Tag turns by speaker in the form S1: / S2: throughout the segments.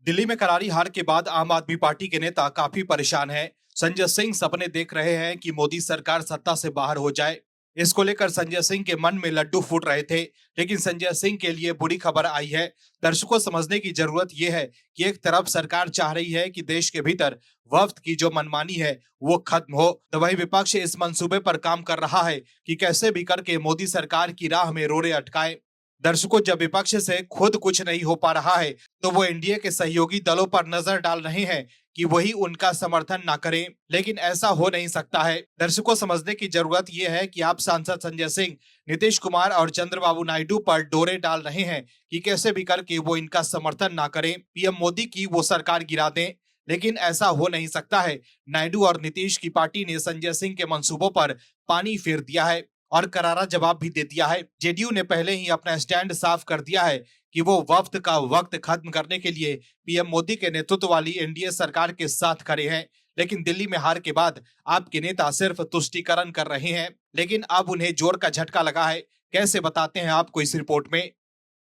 S1: दिल्ली में करारी हार के बाद आम आदमी पार्टी के नेता काफी परेशान हैं। संजय सिंह सपने देख रहे हैं कि मोदी सरकार सत्ता से बाहर हो जाए। इसको लेकर संजय सिंह के मन में लड्डू फूट रहे थे, लेकिन संजय सिंह के लिए बुरी खबर आई है। दर्शकों, समझने की जरूरत यह है कि एक तरफ सरकार चाह रही है कि देश के भीतर वफ्त की जो मनमानी है वो खत्म हो, तो वही विपक्ष इस मंसूबे पर काम कर रहा है कि कैसे भी करके मोदी सरकार की राह में रोड़े अटकाए। दर्शकों, जब विपक्ष से खुद कुछ नहीं हो पा रहा है तो वो एनडीए के सहयोगी दलों पर नजर डाल रहे हैं कि वही उनका समर्थन ना करें, लेकिन ऐसा हो नहीं सकता है। दर्शकों, समझने की जरूरत यह है कि आप सांसद संजय सिंह, नीतीश कुमार और चंद्रबाबू नायडू पर डोरे डाल रहे हैं कि कैसे भी करके वो इनका समर्थन ना करें, पीएम मोदी की वो सरकार गिरा दें, लेकिन ऐसा हो नहीं सकता है। नायडू और नीतीश की पार्टी ने संजय सिंह के मंसूबों पर पानी फेर दिया है और करारा जवाब भी दे दिया है। जेडीयू ने पहले ही अपना स्टैंड साफ कर दिया है कि वो वक्त का वक्त खत्म करने के लिए पीएम मोदी के नेतृत्व वाली एनडीए सरकार के साथ खड़े हैं। लेकिन दिल्ली में हार के बाद आपके नेता सिर्फ तुष्टीकरण कर रहे हैं, लेकिन अब उन्हें जोर का झटका लगा है। कैसे, बताते हैं आपको इस रिपोर्ट में।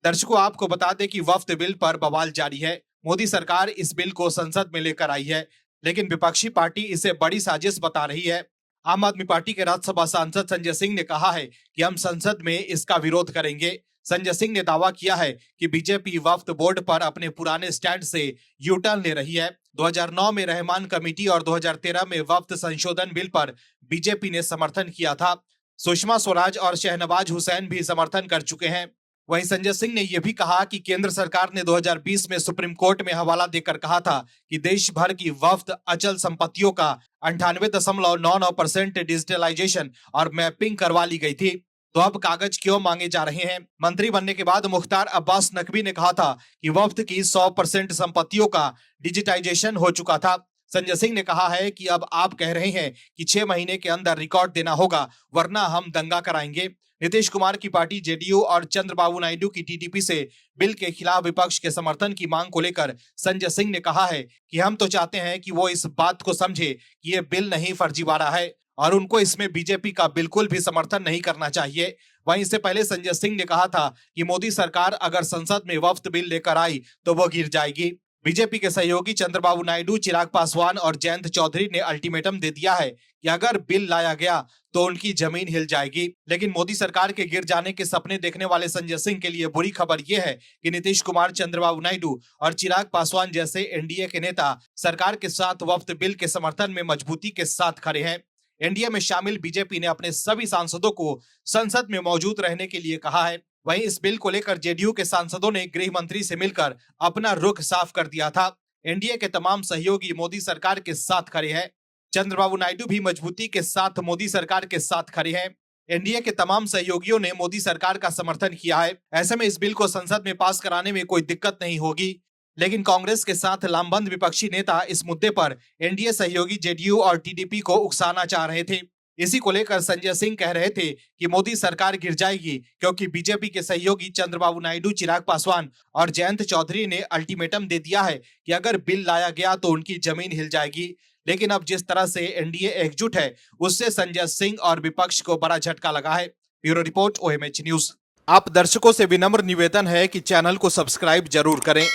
S1: दर्शकों, आपको बता दें कि वफ्त बिल पर बवाल जारी है। मोदी सरकार इस बिल को संसद में लेकर आई है, लेकिन विपक्षी पार्टी इसे बड़ी साजिश बता रही है। आम आदमी पार्टी के राज्यसभा सांसद संजय सिंह ने कहा है कि हम संसद में इसका विरोध करेंगे। संजय सिंह ने दावा किया है कि बीजेपी वक्फ बोर्ड पर अपने पुराने स्टैंड से यू टर्न ले रही है। 2009 में रहमान कमेटी और 2013 में वक्फ संशोधन बिल पर बीजेपी ने समर्थन किया था। सुषमा स्वराज और शहनवाज हुसैन भी समर्थन कर चुके हैं। वहीं संजय सिंह ने यह भी कहा कि केंद्र सरकार ने 2020 में सुप्रीम कोर्ट में हवाला देकर कहा था कि देश भर की वफ्त अचल संपत्तियों का 98.99% डिजिटलाइजेशन और मैपिंग करवा ली गई थी, तो अब कागज क्यों मांगे जा रहे हैं। मंत्री बनने के बाद मुख्तार अब्बास नकवी ने कहा था कि वफ्त की 100% संपत्तियों का डिजिटाइजेशन हो चुका था। संजय सिंह ने कहा है कि अब आप कह रहे हैं कि 6 महीने के अंदर रिकॉर्ड देना होगा, वरना हम दंगा कराएंगे। नीतीश कुमार की पार्टी जेडीयू और चंद्रबाबू नायडू की टीडीपी से बिल के खिलाफ विपक्ष के समर्थन की मांग को लेकर संजय सिंह ने कहा है कि हम तो चाहते हैं कि वो इस बात को समझे कि ये बिल नहीं फर्जीवाड़ा है और उनको इसमें बीजेपी का बिल्कुल भी समर्थन नहीं करना चाहिए। वहीं इससे पहले संजय सिंह ने कहा था कि मोदी सरकार अगर संसद में वफ्त बिल लेकर आई तो वो गिर जाएगी। बीजेपी के सहयोगी चंद्रबाबू नायडू, चिराग पासवान और जयंत चौधरी ने अल्टीमेटम दे दिया है कि अगर बिल लाया गया तो उनकी जमीन हिल जाएगी। लेकिन मोदी सरकार के गिर जाने के सपने देखने वाले संजय सिंह के लिए बुरी खबर यह है कि नीतीश कुमार, चंद्रबाबू नायडू और चिराग पासवान जैसे एनडीए के नेता सरकार के साथ वफ्त बिल के समर्थन में मजबूती के साथ खड़े हैं। एनडीए में शामिल बीजेपी ने अपने सभी सांसदों को संसद में मौजूद रहने के लिए कहा है। वहीं इस बिल को लेकर जेडीयू के सांसदों ने गृह मंत्री से मिलकर अपना रुख साफ कर दिया था। एनडीए के तमाम सहयोगी मोदी सरकार के साथ खड़े हैं। चंद्रबाबू नायडू भी मजबूती के साथ मोदी सरकार के साथ खड़े हैं। एनडीए के तमाम सहयोगियों ने मोदी सरकार का समर्थन किया है। ऐसे में इस बिल को संसद में पास कराने में कोई दिक्कत नहीं होगी। लेकिन कांग्रेस के साथ लामबंद विपक्षी नेता इस मुद्दे पर एनडीए सहयोगी जेडीयू और टीडीपी को उकसाना चाह रहे थे। इसी को लेकर संजय सिंह कह रहे थे कि मोदी सरकार गिर जाएगी क्योंकि बीजेपी के सहयोगी चंद्रबाबू नायडू, चिराग पासवान और जयंत चौधरी ने अल्टीमेटम दे दिया है कि अगर बिल लाया गया तो उनकी जमीन हिल जाएगी। लेकिन अब जिस तरह से एनडीए एकजुट है, उससे संजय सिंह और विपक्ष को बड़ा झटका लगा है। Bureau report, OMH news. आप दर्शकों से विनम्र निवेदन है कि चैनल को सब्सक्राइब जरूर करें